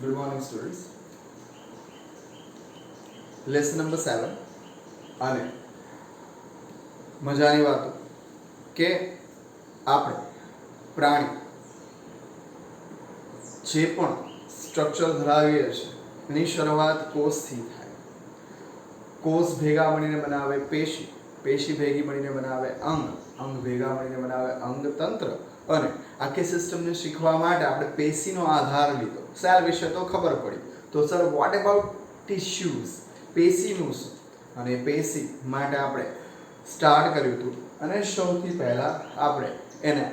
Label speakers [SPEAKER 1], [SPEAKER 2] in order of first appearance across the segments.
[SPEAKER 1] Good morning, students. Lesson number 7. અને મજાની વાતો કે આપણે પ્રાણી જે પણ સ્ટ્રક્ચર ધરાવીએ છીએ એની શરૂઆત કોષથી થાય. કોષ ભેગા મળીને બનાવે પેશી, પેશી ભેગી મળીને બનાવે અંગ, અંગ ભેગા મળીને બનાવે અંગતંત્ર. અને આખી સિસ્ટમને શીખવા માટે આપણે પેશીનો આધાર લીધો. સેલ વિશે તો ખબર પડી. તો સર વોટ અબાઉટ ટિશ્યુઝ? પેશીનું શું? અને પેશી માટે આપણે સ્ટાર્ટ કર્યું હતું અને સૌથી પહેલા આપણે એને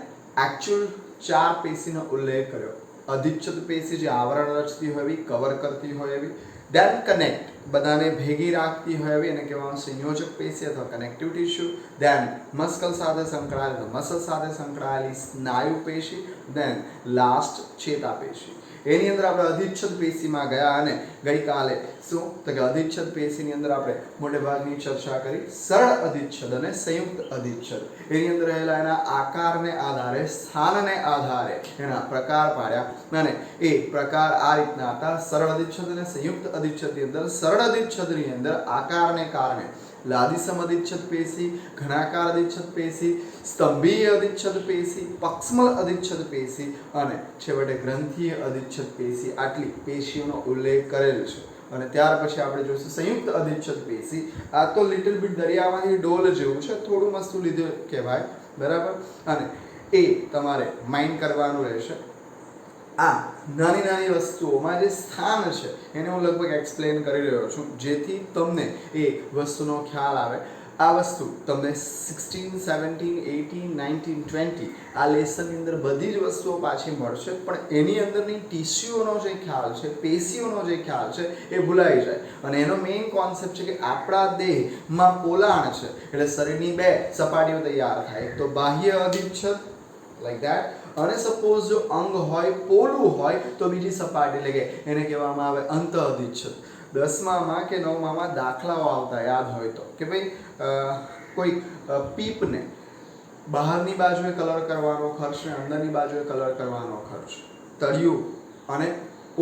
[SPEAKER 1] એકચ્યુઅલ 4 પેશીનો ઉલ્લેખ કર્યો. અધિચ્છદ પેશી જે આવરણ રચતી હોય એવી, કવર કરતી હોય એવી. ધેન કનેક્ટ, બધાને ભેગી રાખતી હોય એવી, એને કહેવામાં સંયોજક પેશી અથવા કનેક્ટિવ ટિશ્યુ. ધેન મસ્કલ સાથે સંકળાયેલી, મસલ સાથે સંકળાયેલી સ્નાયુ પેશી. Than last ચેતાપેશી. એની અંદર આપણે અધિચ્છદ પેશીમાં ગયા અને ગઈકાલે શું તો કે અધિચ્છદ પેશીની અંદર આપણે મોટે ભાગની ચર્ચા કરી સરળ અધિચ્છદ અને સંયુક્ત અધિચ્છદ. એની અંદર રહેલા એના આકારને આધારે, સ્થાનને આધારે એના પ્રકાર પાડ્યા અને એ પ્રકાર આ રીતના હતા. સરળ અધિચ્છદ અને સંયુક્ત અધિચ્છદની અંદર સરળ અધિચ્છદની અંદર આકારને કારણે લાદીસમ અધિચ્છદ પેશી, ઘનાકાર અધિચ્છદ પેશી, સ્તંભીય અધિચ્છદ પેશી, પક્ષમલ અધિચ્છદ પેશી અને છેવટે ગ્રંથીય અધિચ્છદ પેશી, આટલી પેશીઓનો ઉલ્લેખ કરેલ છે. અને ત્યાર પછી આપણે જોઈશું સંયુક્ત અધિચ્છદ પેશી. આ તો લિટલ બીટ દરિયામાંથી ડોલ જેવું છે, થોડું મસ્તું લીધું કહેવાય, બરાબર. અને એ તમારે માઇન્ડ કરવાનું રહેશે. આ નાની નાની વસ્તુઓમાં જે સ્થાન છે એને હું લગભગ એક્સપ્લેન કરી રહ્યો છું જેથી તમને એ વસ્તુનો ખ્યાલ આવે. આ વસ્તુ તમને 16, 17, 18, 19, 20 આ લેસનની અંદર બધી જ વસ્તુઓ પાછી મળશે, પણ એની અંદરની ટિશ્યુઓનો જે ખ્યાલ છે, પેશીઓનો જે ખ્યાલ છે એ ભૂલાઈ જાય. અને એનો મેઇન કોન્સેપ્ટ છે કે આપણા દેહમાં પોલાણ છે એટલે શરીરની 2 સપાટીઓ તૈયાર થાય. એક તો બાહ્ય અધિચ્છદ લાઈક ધેટ, અને સપોઝ જો અંગ હોય, પોલું હોય તો બીજી સપાટી એટલે કે એને કહેવામાં આવે અંત અધિચ્છદ. 10માં કે 9માં દાખલાઓ આવતા યાદ હોય તો કે ભાઈ કોઈ પીપને બહારની બાજુએ કલર કરવાનો ખર્ચ ને અંદરની બાજુએ કલર કરવાનો ખર્ચ, તળિયું અને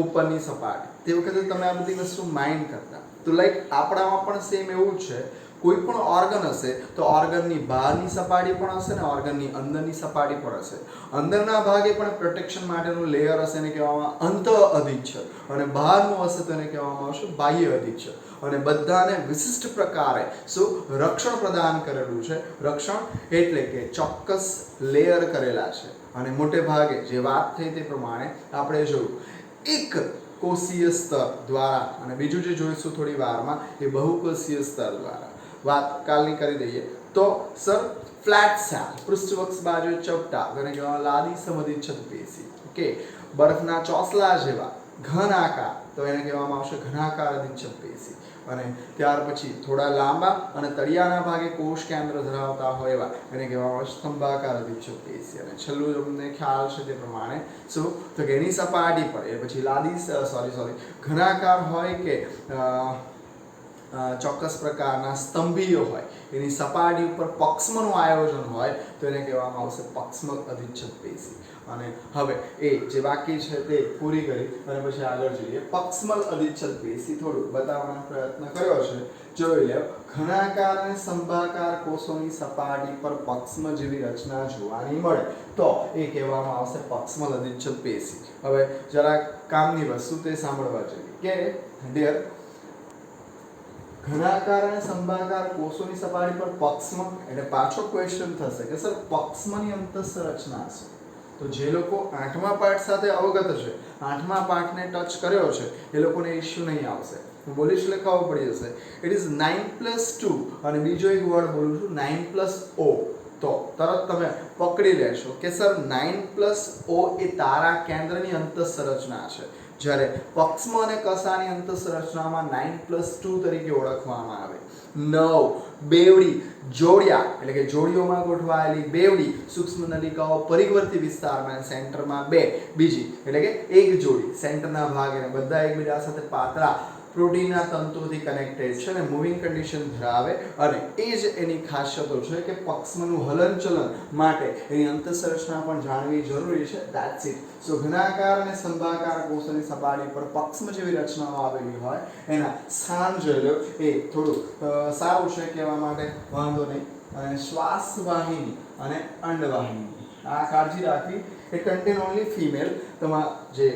[SPEAKER 1] ઉપરની સપાટી. તે વખતે તમે આ બધી વસ્તુ માઇન્ડ કરતા. તો લાઈક આપણામાં પણ સેમ એવું જ છે. કોઈ પણ ઓર્ગન હશે તો ઓર્ગનની બહારની સપાટી પણ હશે ને ઓર્ગનની અંદરની સપાટી પણ હશે. અંદરના ભાગે પણ પ્રોટેક્શન માટેનું લેયર હશે, એને કહેવામાં અંત અધિચ્છદ, અને બહારનું હશે તો એને કહેવામાં આવશે બાહ્ય અધિચ્છદ. અને બધાને વિશિષ્ટ પ્રકારે શું રક્ષણ પ્રદાન કરેલું છે. રક્ષણ એટલે કે ચોક્કસ લેયર કરેલા છે. અને મોટે ભાગે જે વાત થઈ તે પ્રમાણે આપણે જોયું એક કોષીય સ્તર દ્વારા, અને બીજું જે જોઈશું થોડી વારમાં એ બહુકોષીય સ્તર દ્વારા. વાત કાલની કરી દઈએ તો સર ફ્લેટ સેલ, પૃષ્ઠવક્ષ બાજુએ ચપટા, એને કહેવામાં લાદીસમ અધિચ્છદ પેશી. ઓકે, બરફના ચોસલા જેવા ઘન આકાર તો એને કહેવામાં આવશે ઘનાકાર અધિચ્છદ પેશી. અને ત્યાર પછી થોડા લાંબા અને તળિયાના ભાગે કોષ કેન્દ્ર ધરાવતા હોય એવા એને કહેવામાં આવે સ્તંભાકાર અધિચ્છદ પેશી. અને છેલ્લું તમને ખ્યાલ છે તે પ્રમાણે શું તો કે એની સપાટી પર એ પછી ઘનાકાર હોય કે ચોક્કસ પ્રકારના સ્તંભીય હોય એની સપાટી ઉપર પક્ષમનું આયોજન હોય તો એને કહેવામાં આવશે પક્ષમલ અધિચ્છદ પેશી. અને હવે એ જે બાકી છે તે પૂરી કરી અને પછી આગળ જોઈએ. પક્ષમલ અધિચ્છદ પેશી થોડું બતાવવાનો પ્રયત્ન કર્યો છે, જોઈ લો. ઘનાકાર અને સ્તંભાકાર કોષોની સપાટી પર પક્ષમ જેવી રચના જોવાની મળે તો એ કહેવામાં આવશે પક્ષમલ અધિચ્છદ પેશી. હવે જરા કામની વસ્તુ તે સાંભળવા જોઈએ કે ડિયર, ઘનાકાર અને સ્તંભાકાર કોષોની સપાટી પર પક્ષમ એટલે પાછો ક્વેશ્ચન થશે કે સર પક્ષમની અંતઃસંરચના છે. તો જે લોકો 8મા પાઠ સાથે અવગત છે, 8મા પાઠને ટચ કર્યો છે એ લોકોને ઇશ્યુ નહીં આવશે. હું બોલીશ એટલે ખબર પડી જશે. ઇટ ઇઝ 9+2 અને બીજો એક વર્ડ બોલું છું 9+O. તો તરત તમે પકડી લેશો કે સર 9+O એ તારા કેન્દ્રની અંતઃસંરચના છે, જ્યારે પક્ષમ અને કસાની અંતઃસંરચનામાં 9+2 તરીકે ઓળખવામાં આવે. 9 બેવડી જોડિયા એટલે કે જોડીઓમાં ગોઠવાયેલી બેવડી સૂક્ષ્મ નલિકાઓ પરિવર્તી વિસ્તારમાં, સેન્ટરમાં 2 બીજી એટલે કે એક જોડી સેન્ટરના ભાગે, બધા એકબીજા સાથે પાતળા પ્રોટીનના તંતુથી કનેક્ટેડ છે અને મૂવિંગ કન્ડિશન ધરાવે અને એ જ એની ખાસિયતો છે કે પક્ષમનું હલનચલન માટે એની અંતઃસંરચના પણ જાણવી જરૂરી છે. That's it. સો ઘનાકાર અને સ્તંભાકાર કોષોની સપાટી પર પક્ષમ જેવી રચનાઓ આવેલી હોય એના સ્થાન જોઈ એ થોડું સારું છે કહેવા માટે, વાંધો નહીં. અને શ્વાસવાહિની અને અંડવાહિની આ કાળજી રાખવી. એ કન્ટેન ઓનલી ફિમેલ. તમારા જે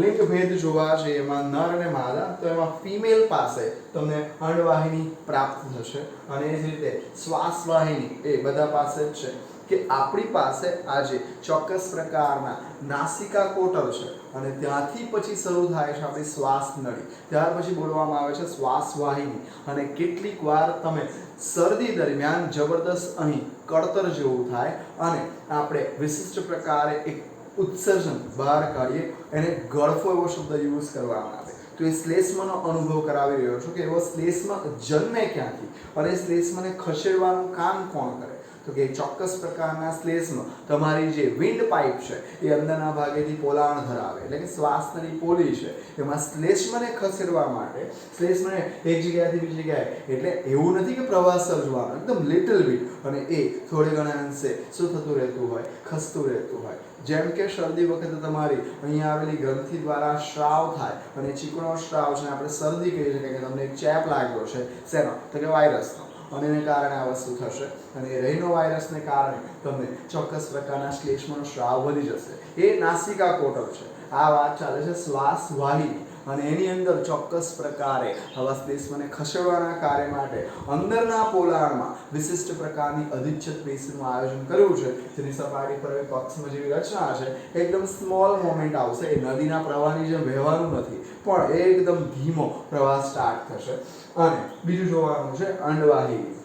[SPEAKER 1] લિંગ ભેદ જોવા છે એમાં નર અને માદા, તો એમાં ફિમેલ પાસે તમને અંડવાહિની પ્રાપ્ત થશે અને એ જ રીતે શ્વાસવાહિની એ બધા પાસે જ છે. કે આપણી પાસે આજે ચોક્કસ પ્રકારના નાસિકા કોટર છે અને ત્યાંથી પછી શરૂ થાય છે આપણી શ્વાસ નળી, ત્યાર પછી બોલવામાં આવે છે શ્વાસવાહિની. અને કેટલીક વાર તમે શરદી દરમિયાન જબરદસ્ત અહીં કળતર જેવું થાય અને આપણે વિશિષ્ટ પ્રકારે એક ઉત્સર્જન બહાર કાઢીએ, એને ગળફો એવો શબ્દ યુઝ કરવામાં આવે. તો એ શ્લેષ્મનો અનુભવ કરાવી રહ્યો છું કે એવો શ્લેષ્મ જન્મે ક્યાંથી અને એ શ્લેષ્મને ખસેડવાનું કામ કોણ કરે? તો કે ચોક્કસ પ્રકારના શ્લેષ્મ તમારી જે વિન્ડ પાઇપ છે એ અંદરના ભાગેથી પોલાણ ધરાવે, એટલે કે શ્વાસનળી પોલી છે, એમાં શ્લેષ્મને ખસેડવા માટે શ્લેષ્મને એક જગ્યાએથી બીજી જગ્યાએ, એટલે એવું નથી કે પ્રવાહ સર્જવાનો, એકદમ લિટલ બીટ, અને એ થોડે ઘણા અંશે શું થતું રહેતું હોય? ખસતું રહેતું હોય. જેમ કે શરદી વખતે તમારી અહીંયા આવેલી ગ્રંથિ દ્વારા સ્રાવ થાય અને ચીકણો સ્રાવ છે, આપણે શરદી કહીએ છીએ કે તમને એક ચેપ લાગ્યો છે, શેનો? તો કે વાયરસનો, અને એને કારણે આ વસ્તુ થશે અને રહીનો વાયરસને કારણે તમને ચોક્કસ પ્રકારના શ્લેષ્મનો સ્રાવ વધી જશે. એ નાસિકા કોટર છે. આ વાત ચાલે છે શ્વાસવાહિની અને એની અંદર ચોક્કસ પ્રકારે આવા શ્લેષ્મને ખસેડવાના કાર્ય માટે અંદરના પોલાણમાં વિશિષ્ટ પ્રકારની અધિચ્છદ પેશીનું આયોજન કર્યું છે, જેની સપાટી પર પક્ષમ જેવી રચના છે. એકદમ સ્મોલ મોમેન્ટ આવશે, એ નદીના પ્રવાહની જેમ વહેવાનું નથી, પણ એકદમ ધીમો પ્રવાહ સ્ટાર્ટ થશે. અને બીજું જોવાનું છે અંડવાહિની.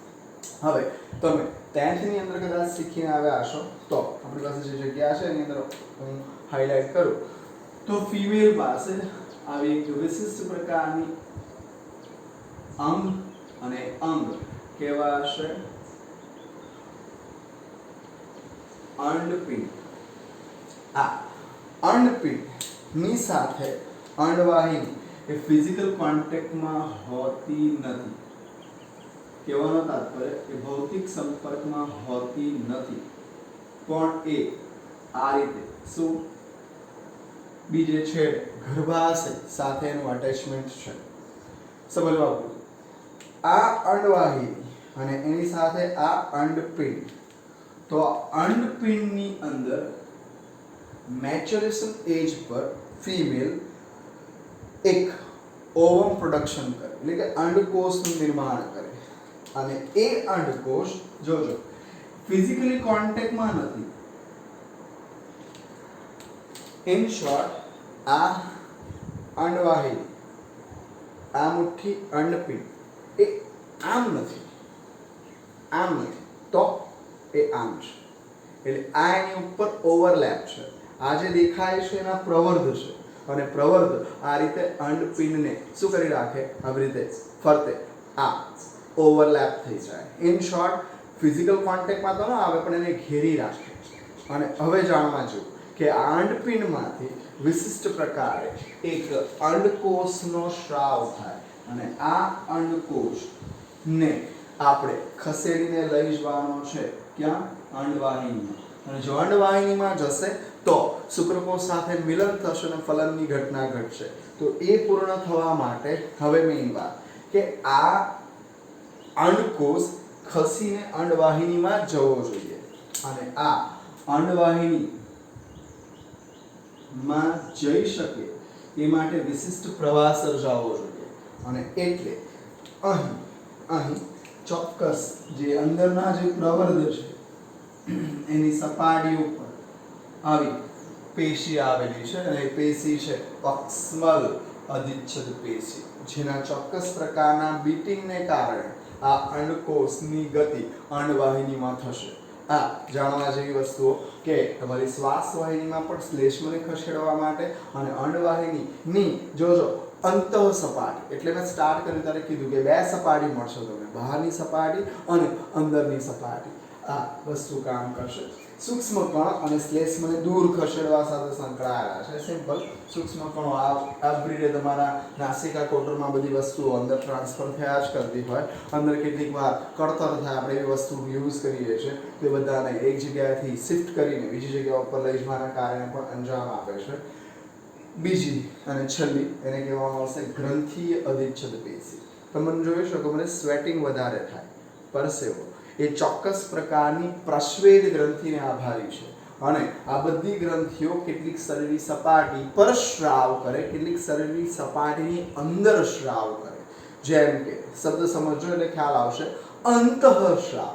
[SPEAKER 1] હવે તમે 10th ની અંદર કદાચ શીખીને આવ્યા હશો તો આપણી પાસે જે જગ્યા છે એની અંદર હું હાઇલાઇટ કરું તો ફિમેલ પાસે આવી એક વિશિષ્ટ પ્રકારની અંગ અને અંગ કેવા હશે? અંડપિંડ. આ અંડપિંડની સાથે અંડવાહિની એ ફિઝિકલ કોન્ટેક્ટમાં હોતી નથી. કહેવાનો તાત્પર્ય એ ભૌતિક સંપર્કમાં હોતી નથી, પણ એ આ રીતે શું બીજે છેડે ગર્ભાશય સાથેનું અટેચમેન્ટ છે. સમજવા પૂરતું આ અંડવાહિની અને એની સાથે આ અંડપિંડ. તો અંડપિંડની અંદર મેચ્યુરેશન એજ પર ફિમેલ એક ઓવમ પ્રોડક્શન કરે, એટલે કે અંડકોષનું નિર્માણ કરે અને એ અંડકોષ જોજો ફિઝિકલી કોન્ટેક્ટમાં નથી. ઇન શોર્ટ આ અંડવાહિની, આ મુઠ્ઠી અંડપિંડ એ આમ નથી, આમ નથી, તો એ આમ છે. એટલે આ એની ઉપર ઓવરલેપ છે. આ જે દેખાય છે એના પ્રવર્ધ છે અને પ્રવર્ધ આ રીતે અંડપિંડને શું કરી રાખે? આવી રીતે ફરતે આ ઓવરલેપ થઈ જાય. ઇન શોર્ટ ફિઝિકલ કોન્ટેક્ટમાં તો ન આવે પણ એને ઘેરી રાખે. અને હવે જાણવા જેવું કે આ અંડપિંડમાંથી વિશિષ્ટ પ્રકારે એક અંડકોષનો સ્રાવ થાય અને આ અંડકોષને આપણે ખસેડીને લઈ જવાનો છે ક્યાં? અંડવાહિનીમાં. અને જો અંડવાહિનીમાં જશે તો શુક્રકોષ સાથે મિલન થશે અને ફલનની ઘટના ઘટશે. તો એ પૂર્ણ થવા માટે હવે મેઇન વાત કે આ અંડકોષ ખસીને અંડવાહિનીમાં જવો જોઈએ અને આ અંડવાહિનીમાં જઈ શકે એ માટે વિશિષ્ટ પ્રવાહ સર્જાવો જોઈએ. અને એટલે અહીં ચોક્કસ જે અંદરના જે પ્રવર્ધ છે એની સપાટી ઉપર આવી પેશી આવેલી છે અને એ પેશી છે પક્ષમલ અધિચ્છદ પેશી, જેના ચોક્કસ પ્રકારના બીટિંગને કારણે આ અંડકોષની ગતિ અંડવાહિનીમાં થશે. આ જાણવા જેવી વસ્તુઓ કે તમારી શ્વાસવાહિનીમાં પણ શ્લેષ્મને ખસેડવા માટે અને અંડવાહિનીની જોજો અંતઃ સપાટી, એટલે મેં સ્ટાર્ટ કર્યું ત્યારે કીધું કે બે સપાટી મળશે તમને, બહારની સપાટી અને અંદરની સપાટી. આ વસ્તુ કામ કરશે. સૂક્ષ્મ કણ અને શ્લેષ્મને દૂર ખસેડવા સાથે સંકળાયેલા છે. સિમ્પલ. સૂક્ષ્મ કણો એવરીડે તમારા નાસિકા કોટરમાં બધી વસ્તુઓ અંદર ટ્રાન્સફર થયા જ કરતી હોય. અંદર કેટલીક વાર કળતર થાય, આપણે એવી વસ્તુ યુઝ કરીએ છીએ તે બધાને એક જગ્યાએથી શિફ્ટ કરીને બીજી જગ્યા ઉપર લઈ જવાના કારણે પણ અંજામ આપે છે. બીજી અને છેલ્લી એને કહેવામાં આવશે ગ્રંથીય અધિચ્છદ પેશી. તમે જોઈ શકો મને સ્વેટિંગ વધારે થાય, પરસેવો, એ ચોક્કસ પ્રકારની પ્રસ્વેદ ગ્રંથિને આભારી છે. અને આ બધી ગ્રંથિઓ કેટલીક શરીરની સપાટી પર સ્રાવ કરે, કેટલીક શરીરની સપાટીની અંદર સ્રાવ કરે. જેમ કે શબ્દ સમજો એટલે ખ્યાલ આવશે, અંતઃસ્રાવ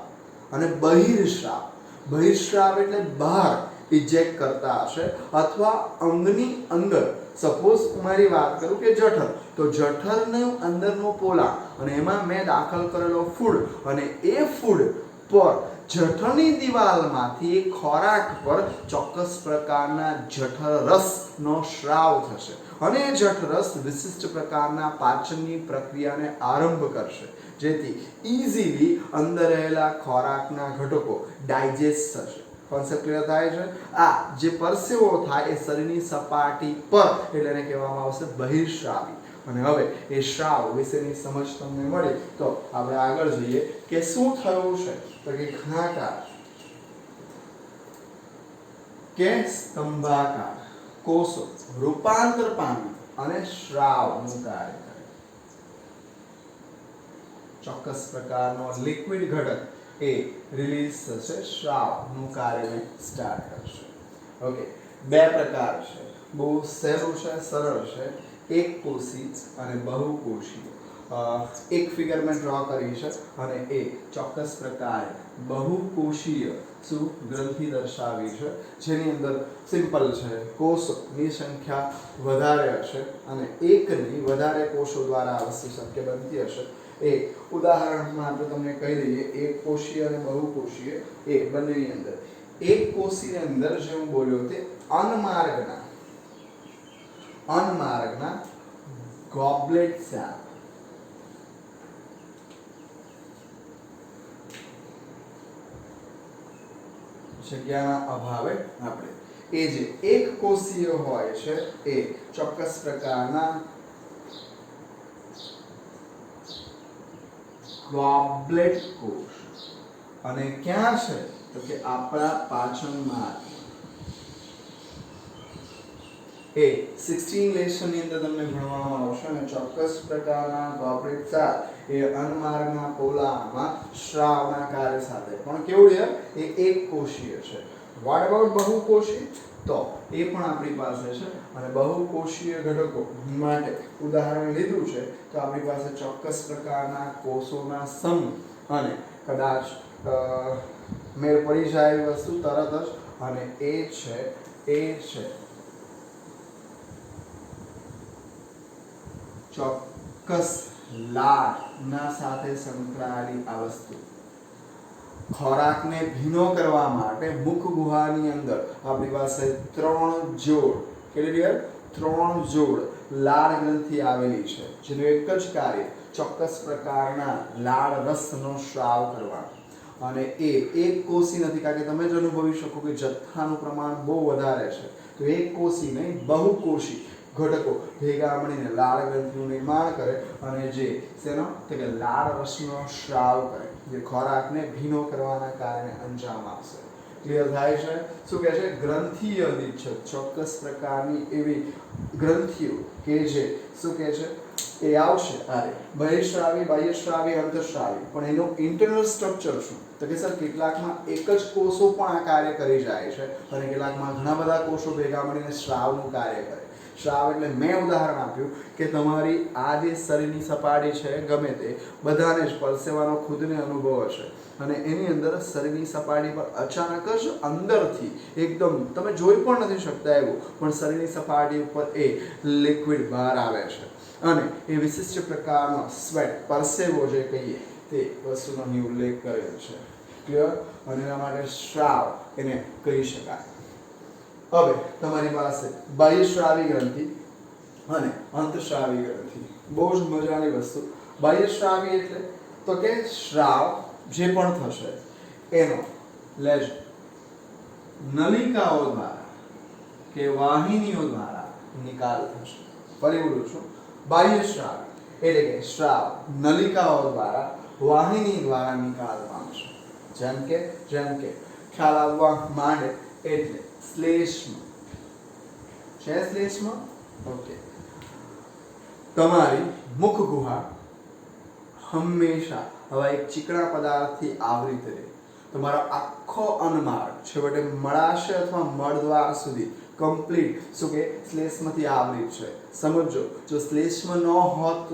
[SPEAKER 1] અને બહિર્સ્રાવ. બહિર્સ્રાવ એટલે બહાર ઇજેક્ટ કરતા હશે, અથવા અંગની અંદર. સપોઝ મારી વાત કરું કે જઠર, તો જઠરનો અંદરનો પોલા અને એમાં મેં દાખલ કરેલો ફૂડ, અને એ ફૂડ પર જઠરની દિવાલમાંથી એક ખોરાક પર ચોક્કસ પ્રકારના જઠરરસનો સ્રાવ થશે, અને એ જઠરરસ વિશિષ્ટ પ્રકારના પાચનની પ્રક્રિયાને આરંભ કરશે, જેથી ઇઝીલી અંદર રહેલા ખોરાકના ઘટકો ડાયજેસ્ટ થશે. કોન્સેપ્ટ ક્લિયર થાય છે? આ જે પરસેવો થાય એ શરીરની સપાટી પર, એટલે એને કહેવામાં આવશે બહિર્સ્રાવી. અને હવે એ સ્રાવ વિશેની સમજ તમને મળી તો આપણે આગળ જઈએ કે શું થયું છે. તો કે ઘનાકાર કે સ્તંભાકાર કોષો રૂપાંતર પામી અને સ્રાવનું કાર્ય કરે. ચોક્કસ પ્રકારનો લિક્વિડ ઘટક એ રિલીઝ થશે, સ્રાવનું કાર્ય સ્ટાર્ટ કરશે. ઓકે, બે પ્રકાર છે, બહુ સહેલું છે, સરળ છે. એક કોષી અને બહુકોષી. એક ફિગર મેં ડ્રો કરી છે અને એ ચોક્કસ પ્રકારે બહુકોષીય શું ગ્રંથિ દર્શાવી છે, જેની અંદર સિમ્પલ છે, કોષની સંખ્યા વધારે હશે અને એકની વધારે કોષો દ્વારા આ વસ્તુ શક્ય બનતી હશે. એ ઉદાહરણમાં આપણે તમને કહી દઈએ, એક કોષીય અને બહુકોષીય એ બંનેની અંદર. એક કોષીની અંદર જે હું બોલ્યો તે અનમાર્ગના ગોબલેટ સેલ, જગ્યાના અભાવે આપણે એ જે એક કોષીય હોય છે એ ચોક્કસ પ્રકારના ગોબલેટ કોષ, અને ક્યાં છે તો કે આપણા પાચન માર્ગ. એ 16 લેશનની અંદર તમને ભણવામાં આવશે, અને ચોક્કસ પ્રકારના ગોબલેટ સેલ એ અન્નમાર્ગના પોલામાં સ્રાવના કાર્ય સાથે પણ કેવું છે, એ એક કોષીય છે. વોટ અબાઉટ બહુકોષી? તો એ પણ આપણી પાસે છે, અને બહુકોષીય ઘટકો માટે ઉદાહરણ લીધું છે તો આપણી પાસે ચોક્કસ પ્રકારના કોષોના સમૂહ, અને કદાચ મેળ પડી જાય એવી વસ્તુ તરત જ, અને એ છે ચોક્કસ લાળના સાથે સંકળાયેલી આ વસ્તુ. ખોરાકને ભીનો કરવા માટે મુખ ગુહાની અંદર આપણી પાસે 3 જોડ, ત્રણ જોડ લાળ ગ્રંથિ આવેલી છે, જેનું એક જ કાર્ય ચોક્કસ પ્રકારના લાળ રસનો સ્રાવ કરવાનો. અને એ એક કોષી નથી, કારણ કે તમે જ અનુભવી શકો કે જથ્થાનું પ્રમાણ બહુ વધારે છે. તો એક કોષી નહીં, બહુકોષી ઘટકો ભેગા મળીને લાળ ગ્રંથિનું નિર્માણ કરે, અને જે શેનો તો કે લાળ રસનો સ્રાવ કરે, જે ખોરાકને ભીનો કરવાના કારણે અંજામ આપશે. ક્લિયર થાય છે? શું કહે છે? ગ્રંથીય અધિચ્છદ, ચોક્કસ પ્રકારની એવી ગ્રંથિઓ કે જે શું કહે છે એ આવશે. અરે બહિર્સ્રાવી, બાહ્યસ્રાવી, અંતઃસ્રાવી. પણ એનું ઇન્ટરનલ સ્ટ્રક્ચર શું? તો કે સર કેટલાકમાં એક જ કોષો પણ આ કાર્ય કરી જાય છે, અને કેટલાકમાં ઘણા બધા કોષો ભેગા મળીને સ્રાવનું કાર્ય કરે. સ્રાવ એટલે મેં ઉદાહરણ આપ્યું કે તમારી આ જે શરીરની સપાટી છે ગમે તે બધાને જ પરસેવાનો ખુદને અનુભવ હશે, અને એની અંદર શરીરની સપાટી પર અચાનક જ અંદરથી એકદમ તમે જોઈ પણ નથી શકતા એવું, પણ શરીરની સપાટી ઉપર એ લિક્વિડ બહાર આવે છે, અને એ વિશિષ્ટ પ્રકારનો સ્વેટ, પરસેવો જે કહીએ તે વસ્તુનો અહીં ઉલ્લેખ કરેલો છે. ક્લિયર? અને એના માટે સ્રાવ એને કહી શકાય. હવે તમારી પાસે બાહ્યસ્રાવી ગ્રંથિ અને અંતઃસ્રાવી ગ્રંથિ. બહુ જ મજાની વસ્તુ. બાહ્યસ્રાવી એટલે તો કે સ્રાવ જે પણ થશે એનો લેજો નલિકાઓ દ્વારા કે વાહિનીઓ દ્વારા નિકાલ થશે. ફરી બોલું છું, બાહ્ય સ્રાવ એટલે કે સ્રાવ નલિકાઓ દ્વારા વાહિની દ્વારા નિકાલ પામશે. જેમ કે ખ્યાલ આવવા માંડે એટલે શ્લેષ્મ છે. શ્લેષ્મ ઓકે. તમારી મુખ ગુહા હંમેશા હવે એક ચીકણા પદાર્થથી આવૃત રહે. તમારો આખો અન્નમાર્ગ છેવટે મળાશય અથવા મળદ્વાર સુધી કમ્પ્લીટ શું કે શ્લેષ્મથી આવૃત છે. સમજો, જો શ્લેષ્મ ન હોત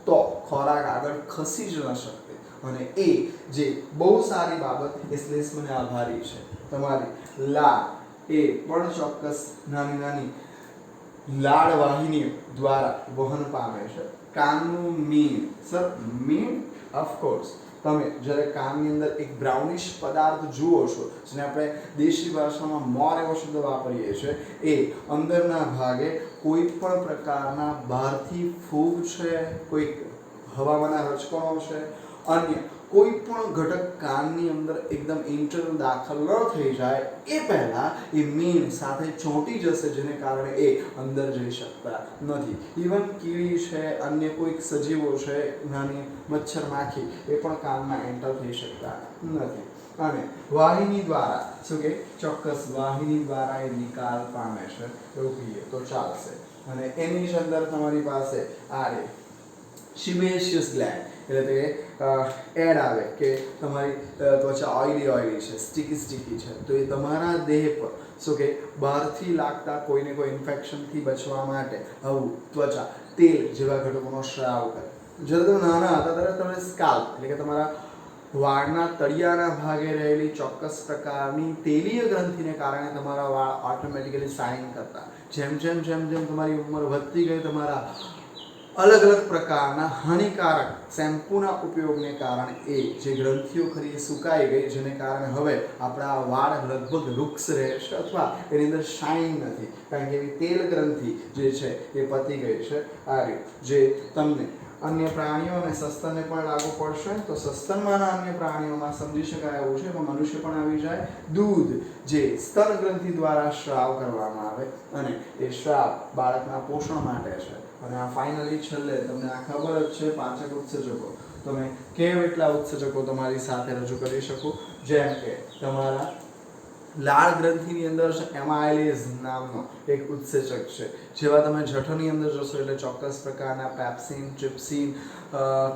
[SPEAKER 1] તો ખોરાક આગળ ખસી જ ન શકતે. અને એ જે બહુ સારી બાબત એ શ્લેષ્મને આભારી છે. તમારી લાળ એ પણ ચોક્કસ નાની લાળ વાહિનીઓ દ્વારા વહન પામે છે. કાનનું મીણ સર, મીણ ઓફકોર્સ તમે જ્યારે કાનની અંદર એક બ્રાઉનિશ પદાર્થ જુઓ છો, જેને આપણે દેશી ભાષામાં મોર એવો શબ્દ વાપરીએ છીએ, એ અંદરના ભાગે કોઈ પણ પ્રકારના બહારથી ફૂગ છે, કોઈ હવામાંના રજકણો છે, અન્ય કોઈ પણ ઘટક કાનની અંદર એકદમ ઇન્ટરનલ દાખલ ન થઈ જાય એ પહેલા એ મીણ સાથે ચોંટી જશે, જેને કારણે એ અંદર જઈ શકતા નથી. ઇવન કીડી છે, અન્ય કોઈક સજીવો છે, નાની મચ્છર માખી એ પણ કાનમાં એન્ટર થઈ શકતા નથી. અને વાહિની દ્વારા શું કે ચોક્કસ વાહિની દ્વારા એ નિકાલ પામે છે એવું કહીએ તો ચાલશે. અને એની જ અંદર તમારી પાસે આ રે સિબેશિયસ ગ્લેન્ડ એટલે કે એડ આવે કે તમારી ત્વચા ઓઇલી છે, સ્ટીકી છે, તો એ તમારા દેહ પર શું કે બહારથી લાગતા કોઈને કોઈ ઇન્ફેક્શનથી બચવા માટે આવું ત્વચા તેલ જેવા ઘટકોનો સ્રાવ કરે. જ્યારે તમે નાના હતા ત્યારે તમે સ્કાલ્પ એટલે કે તમારા વાળના તળિયાના ભાગે રહેલી ચોક્કસ પ્રકારની તેલીય ગ્રંથિને કારણે તમારા વાળ ઓટોમેટિકલી શાઇન કરતા. જેમ તમારી ઉંમર વધતી ગઈ, તમારા અલગ પ્રકારના હાનિકારક શેમ્પૂના ઉપયોગને કારણે એ જે ગ્રંથિઓ ખરી એ સુકાઈ ગઈ, જેને કારણે હવે આપણા વાળ લગભગ વૃક્ષ રહે છે અથવા એની અંદર શાઇન નથી, કારણ કે એવી તેલ ગ્રંથિ જે છે એ પતી ગઈ છે. આ જે તમને અન્ય પ્રાણીઓ અને સસ્તનને પણ લાગુ પડશે, તો સસ્તનમાંના અન્ય પ્રાણીઓમાં સમજી શકાય એવું છે, એમાં મનુષ્ય પણ આવી જાય. દૂધ જે સ્તન ગ્રંથિ દ્વારા સ્રાવ કરવામાં આવે અને એ સ્રાવ બાળકના પોષણ માટે છે. અને આ ફાઇનલી છેલ્લે તમને આ ખબર જ છે, પાચક ઉત્સેચકો. તમે એટલા ઉત્સેચકો તમારી સાથે રજૂ કરી શકો, જેમ કે તમારા લાળ ગ્રંથિની અંદર એમાઇલેઝ નામનો એક ઉત્સેચક છે. જેવા તમે જઠરની અંદર જશો એટલે ચોક્કસ પ્રકારના પેપ્સિન, ટ્રિપ્સિન,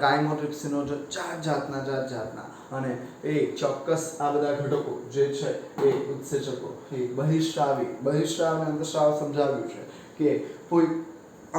[SPEAKER 1] કાયમોટ્રિપ્સિનો જાતના અને એ ચોક્કસ આ બધા ઘટકો જે છે એ ઉત્સેચકો એ બહિષ્રાવી અને અંતઃસ્રાવ સમજાવ્યું છે કે કોઈ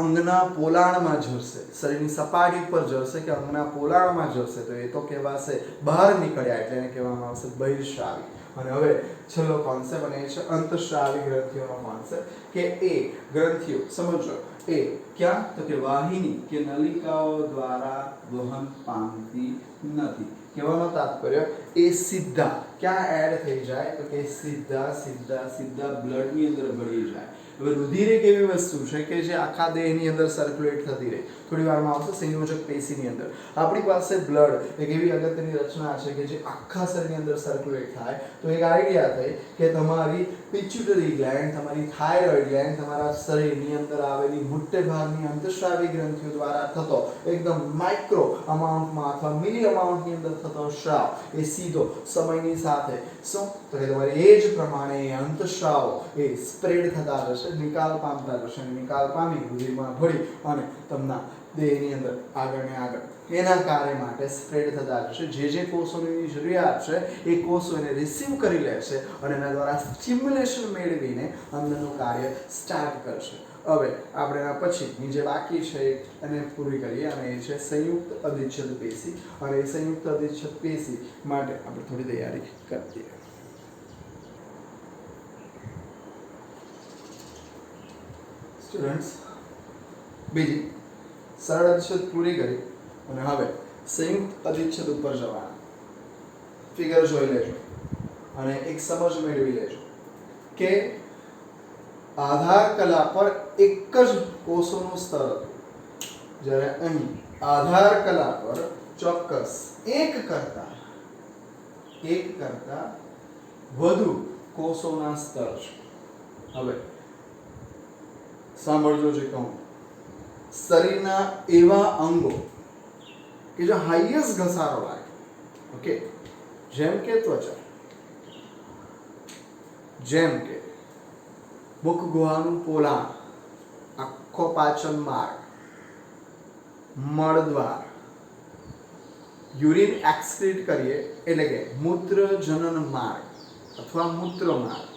[SPEAKER 1] અંગના પોલાણમાં જશે, શરીરની સપાટી પર જશે કે અંગના પોલાણમાં જશે તો એ તો કહેવાશે બહાર નીકળ્યા, એટલે એને કહેવામાં આવશે બહિર્સ્રાવી. અને હવે છેલ્લો કોન્સેપ્ટ અને એ છે અંતઃસ્રાવી ગ્રંથિઓનો કોન્સેપ્ટ કે એ ગ્રંથિઓ સમજો એ ક્યાં તો કે વાહિની કે નલિકાઓ દ્વારા વહન પામતી નથી. કહેવાનો તાત્પર્ય એ સીધા ક્યાં એડ થઈ જાય તો કે સીધા બ્લડની અંદર ભળી જાય. હવે રુધિર એક એવી વસ્તુ છે કે જે આખા દેહની અંદર સર્ક્યુલેટ થતી રહે. થોડી વારમાં આવશે સંયોજક પેશીની અંદર. આપણી પાસે બ્લડ એક એવી અગત્યની રચના છે કે જે આખા શરીરની અંદર સર્ક્યુલેટ થાય. તો એક આઈડિયા થઈ કે તમારી પિટ્યુટરી ગ્લેન્ડ, તમારી થાઇરોઇડ ગ્લેન્ડ, તમારા શરીરની અંદર આવેલી મોટે ભાગની અંતઃસ્રાવી ગ્રંથિઓ દ્વારા થતો એકદમ માઇક્રો અમાઉન્ટમાં અથવા મિલી અમાઉન્ટની અંદર થતો સ્રાવ એ સીધો સમયની સાથે શું તો કે તમારી એજ પ્રમાણે અંતઃસ્રાવો એ સ્પ્રેડ થતા જશે, નિકાલ પામતા જશે, નિકાલ પામી રુધિરમાં ભળી અને તમારા દેહની અંદર આગળ એના કાર્ય માટે સ્પ્રેડ થતા જશે. જે કોષોની જરૂરિયાત છે એ કોષો એને રિસીવ કરી લેશે અને એના દ્વારા સ્ટિમ્યુલેશન મેળવીને અંદરનું કાર્ય સ્ટાર્ટ કરશે. હવે આપણે એના પછીની જે બાકી છે એને પૂરી કરીએ અને એ છે સંયુક્ત અધિચ્છદ પેશી. અને એ સંયુક્ત અધિચ્છદ પેશી માટે આપણે થોડી તૈયારી કરીએ. સ્ટુડન્ટ્સ, બીજી સરળ અધિચ્છદ પૂરી કરી અને હવે સંયુક્ત અધિચ્છદ ઉપર જવાના. ફિગર જોઈ લેજો અને એક સમજ મેળવી લેજો કે આધાર કલા પર એક જ કોષોનું સ્તર હતું, જ્યારે અહીં આધાર કલા પર ચોક્કસ એક કરતા વધુ કોષોના સ્તર છે. હવે સાંભળજો જે કહું, શરીરના એવા અંગો કે જો હાઈએસ્ટ ઘસારો લાગે, ઓકે, જેમ કે ત્વચા, જેમ કે મુખ ગુહાનું પોલાણ, આખો પાચન માર્ગ, મળદ્વાર, યુરિન એક્સક્રીટ કરીએ એટલે કે મૂત્ર જનન માર્ગ અથવા મૂત્ર માર્ગ,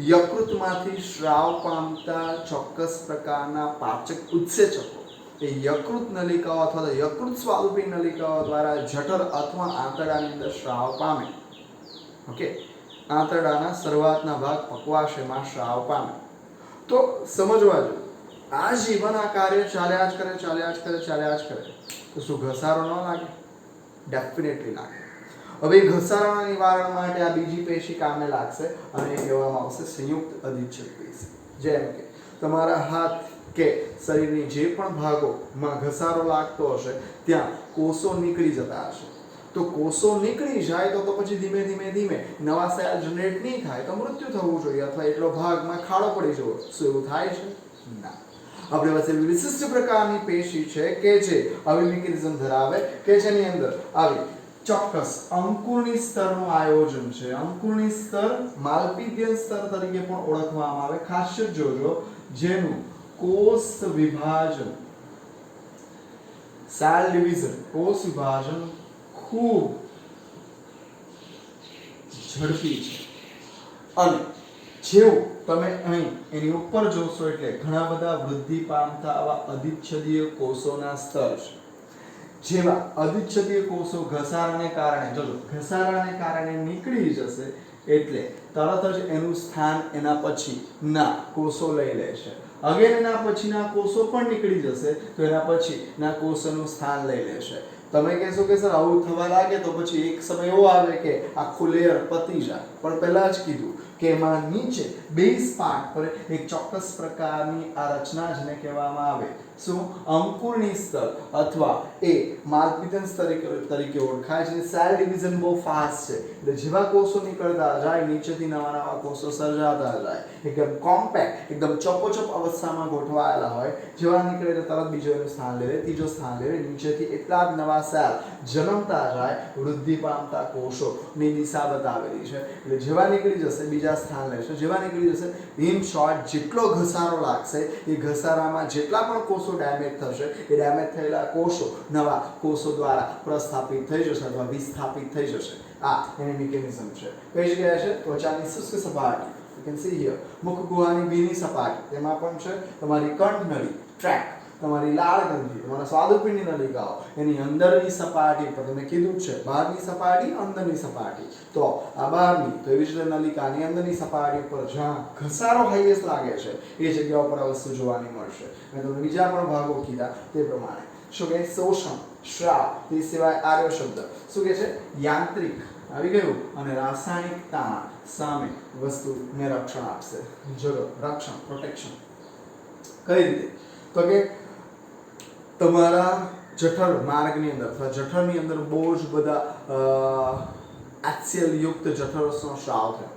[SPEAKER 1] યકૃતમાંથી સ્રાવ પામતા ચોક્કસ પ્રકારના પાચક ઉત્સેચકો એ યકૃત નલિકાઓ અથવા તો યકૃત સ્વાદુપી નલિકાઓ દ્વારા જઠર અથવા આંતરડાની અંદર સ્રાવ પામે. ઓકે, આંતરડાના શરૂઆતના ભાગ પક્વાશયમાં સ્રાવ પામે. તો સમજવા જો આ જીવન આ કાર્ય ચાલ્યા જ કરે તો શું ઘસારો ન લાગે? ડેફિનેટલી લાગે. હવે ઘસારાના નિવારણ માટે આ બીજી પેશી કામે લાગશે અને એ કહેવામાં આવશે સંયુક્ત અધિચ્છદ પેશી. જેમ કે તમારા હાથ કે શરીરની જે પણ ભાગોમાં ઘસારો લાગતો હશે ત્યાં કોષો નીકળી જતા હશે. તો કોષો નીકળી જાય તો પછી ધીમે ધીમે નવા સેલ જનરેટ નહીં થાય તો મૃત્યુ થવું જોઈએ અથવા એટલો ભાગમાં ખાડો પડી જવો. શું એવું થાય છે? ના. આપણી પાસે વિશિષ્ટ પ્રકારની પેશી છે કે જે આવી મિકેનિઝમ ધરાવે કે જેની અંદર આવી ચોક્કસ અંકુરની સ્તરનું આયોજન છે. અંકુરની સ્તર માલપીડિયન સ્તર તરીકે પણ ઓળખવામાં આવે. ખાસિયત જોજો, જેનું કોષ વિભાજન, સેલ ડિવિઝન, કોષ વિભાજન ખૂબ ઝડપી છે. અને જેવું તમે અહીં એની ઉપર જોશો એટલે ઘણા બધા વૃદ્ધિ પામતા આવા અધિચ્છદીય કોષોના સ્તર છે. જેવા અધિચ્છદીય કોષો ઘસારાને કારણે નીકળી જશે એટલે તરત જ એનું સ્થાન એના પછીના કોષો લઈ લેશે. અગેન એના પછીના કોષો પણ નીકળી જશે તો એના પછીના કોષોનું સ્થાન લઈ લેશે. તમે કહેશો કે સર આવું થવા લાગે તો પછી એક સમય એવો આવે કે આખું લેયર પતી જાય. પણ પહેલા જ કીધું કે એમાં નીચે બેઝ પાર્ટ પર એક ચોક્કસ પ્રકારની આ રચના જેને કહેવામાં આવે શું? અંકુરની સ્તર અથવા એ માલપીડિયન તરીકે ઓળખાય છે. સેલ ડિવિઝન બહુ ફાસ્ટ છે એટલે જેવા કોષો નીકળતા જાય નીચેથી નવા કોષો સર્જાતા જાય. એકદમ કોમ્પેક્ટ, એકદમ ચપોચપ અવસ્થામાં ગોઠવાયેલા હોય. જેવા નીકળે એટલે તરત બીજો એનું સ્થાન લે, ત્રીજો સ્થાન લે, નીચેથી એટલા જ નવા સેલ જન્મતા જાય. વૃદ્ધિ પામતા કોષોની દિશા બતાવેલી છે એટલે જેવા નીકળી જશે બીજા સ્થાન લેશે. જેવા નીકળી જશે ઇન શોર્ટ જેટલો ઘસારો લાગશે એ ઘસારામાં જેટલા પણ કોષો ડેમેજ થશે એ ડેમેજ થયેલા કોષો નવા કોષો દ્વારા પ્રસ્થાપિત થઈ જશે અથવા વિસ્થાપિત થઈ જશે. આ એની મિકેનિઝમ છે. કઈ જગ્યાએ છે? ત્વચાની શુષ્ક સપાટી, you can see here, મુખ ગુહાની ભીની સપાટી, તેમાં પણ છે તમારી કંઠનળી, ટ્રેક, તમારી લાળ ગ્રંથિ, તમારા સ્વાદુપિંડની નલિકાઓ, એની અંદરની સપાટી પર તમે કીધું જ છે બહારની સપાટી, અંદરની સપાટી. તો આ બહારની તો એવી જ રીતે નલિકાની અંદરની સપાટી પર જ્યાં ઘસારો હાઈએસ્ટ લાગે છે એ જગ્યા ઉપર આ વસ્તુ જોવાની મળશે. મેં તમને બીજા પણ ભાગો કીધા તે પ્રમાણે. શું કહે? શોષણ, શ્રાવ, તે સિવાય આર્ય શબ્દ શું કહે છે? યાંત્રિક આવી ગયું અને રાસાયણિક તાણ સામે વસ્તુને રક્ષણ આપશે. જો રક્ષણ, પ્રોટેક્શન કઈ રીતે? તો કે તમારા જઠર માર્ગની અંદર અથવા જઠરની અંદર બહુ જ બધા એક્સિયલ યુક્ત જઠરસનો સ્રાવ થયો.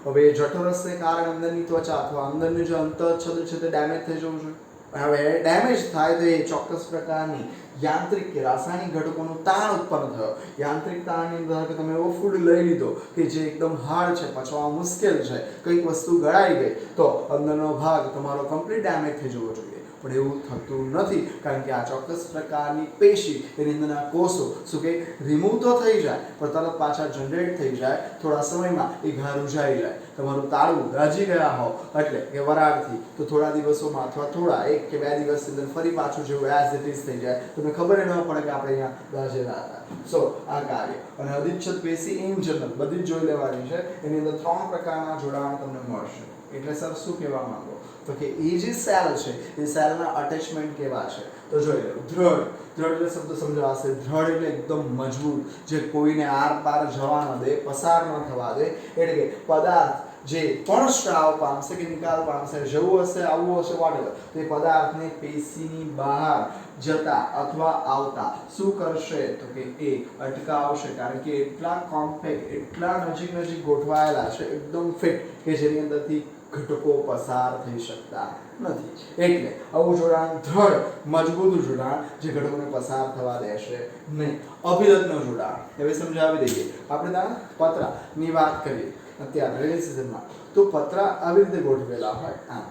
[SPEAKER 1] હવે જઠરસને કારણે અંદરની ત્વચા અથવા અંદરનું જે અંતઃછદ છે તે ડેમેજ થઈ જવું જોઈએ. હવે ડેમેજ થાય તો એ ચોક્કસ પ્રકારની યાંત્રિક કે રાસાયણિક ઘટકોનું તાણ ઉત્પન્ન થયો. યાંત્રિક તાણની અંદર કે તમે એવો ફૂડ લઈ લીધો કે જે એકદમ હાર્ડ છે, પચવા મુશ્કેલ છે, કંઈક વસ્તુ ગળાઈ ગઈ તો અંદરનો ભાગ તમારો કમ્પ્લીટ ડેમેજ થઈ જવો જોઈએ. પણ એવું થતું નથી કારણ કે આ ચોક્કસ પ્રકારની પેશી એની અંદરના કોષો શું કે રિમૂવ તો થઈ જાય પણ તરત પાછા જનરેટ થઈ જાય. થોડા સમયમાં એ ઘા રૂઝાઈ જાય. તમારું તાળું દાજી ગયા હો એટલે કે વરાળથી તો થોડા દિવસોમાં અથવા થોડા 1 કે 2 દિવસની અંદર ફરી પાછું જેવું એઝ ઇટ ઇઝ થઈ જાય. તમને ખબર ન પડે કે આપણે અહીંયા દાજેલા હતા. સો આ કાર્ય અને અધિચ્છદ પેશી ઇન જનરલ બધી જ જોઈ લેવાની છે. એની અંદર 3 પ્રકારના જોડાણ તમને મળશે. એટલે સર શું કહેવા માંગો તો કે એ જે સેલ છે એ સેલના અટેચમેન્ટ કેવા છે તો જોઈ લો. દ્રઢ એટલે શબ્દ સમજાશે. દ્રઢ એટલે એકદમ મજબૂત, જે કોઈને આર પાર જવા ન દે, પસાર ન થવા દે. એટલે કે પદાર્થ જે પણ સ્ત્રાવ પામશે કે નિકાલ પામશે, જવું હશે, આવવું હશે, વોટેવર, તે પદાર્થને પેશીની બહાર જતા અથવા આવતા શું કરશે તો કે એ અટકાવશે, કારણ કે એટલા કોમ્પેક્ટ, એટલા નજીક નજીક ગોઠવાયેલા છે, એકદમ ફિટ, કે જેની અંદરથી ઘટકો પસાર થઈ શકતા નથી. એટલે આવું જોડાણ દ્રઢ મજબૂત જોડાણ જે ઘટકોને પસાર થવા દેશે નહીં. અભિલગ્ન જોડાણ હવે સમજાવી દઈએ. આપણે ત્યાં પતરાની વાત કરીએ અત્યારે રેની સિઝનમાં, તો પતરા આવી રીતે ગોઠવેલા હોય આમ,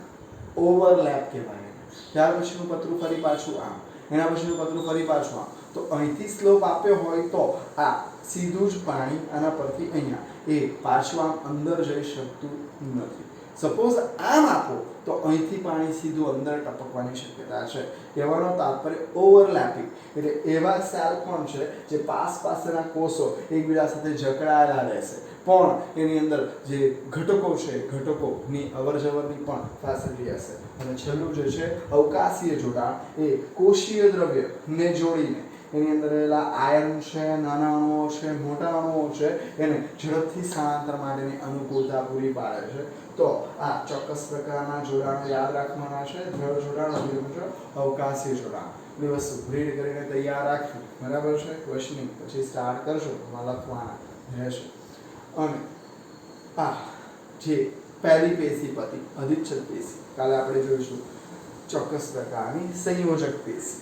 [SPEAKER 1] ઓવરલેપ કહેવાય. ત્યાર પછીનું પતરું ફરી પાછું આમ, એના પછીનું પતરું ફરી પાછું આમ. તો અહીંથી સ્લોપ આપ્યો હોય તો આ સીધું જ પાણી આના પરથી અહીંયા એ પાછું આમ અંદર જઈ શકતું નથી. સપોઝ આમ આપો તો અહીંથી પાણી સીધું અંદર ટપકવાની શક્યતા છે. કહેવાનો તાત્પર્ય ઓવરલેપિંગ એટલે એવા સેલ કોણ છે જે પાસેના કોષો એકબીજા સાથે જકડાયેલા રહેશે, પણ એની અંદર જે ઘટકો છે, ઘટકોની અવરજવરની પણ ફેસિલિટી હશે. અને છેલ્લું જે છે અવકાશીય જોડાણ, એ કોષીય દ્રવ્યને જોડીને એની અંદર રહેલા આયન છે, નાના અણુઓ છે, મોટા અણુઓ છે, એને ઝડપથી સ્થળાંતર માટેની અનુકૂળતા પૂરી પાડે છે. તો આ ચોક્કસ પ્રકારના જોડાણો યાદ રાખવાના છે. દ્રઢ જોડાણ, અવકાશી જોડાણ. એ વસ્તુ રીડ કરીને તૈયાર રાખવી, બરાબર છે. ક્વેશ્ચનિંગ પછી સ્ટાર્ટ કરશો તો લખવાના રહેશે. અને આ જે પહેલી પેશી પતિ અધિચ્છદ પેશી, કાલે આપણે જોઈશું ચોક્કસ પ્રકારની સંયોજક પેશી.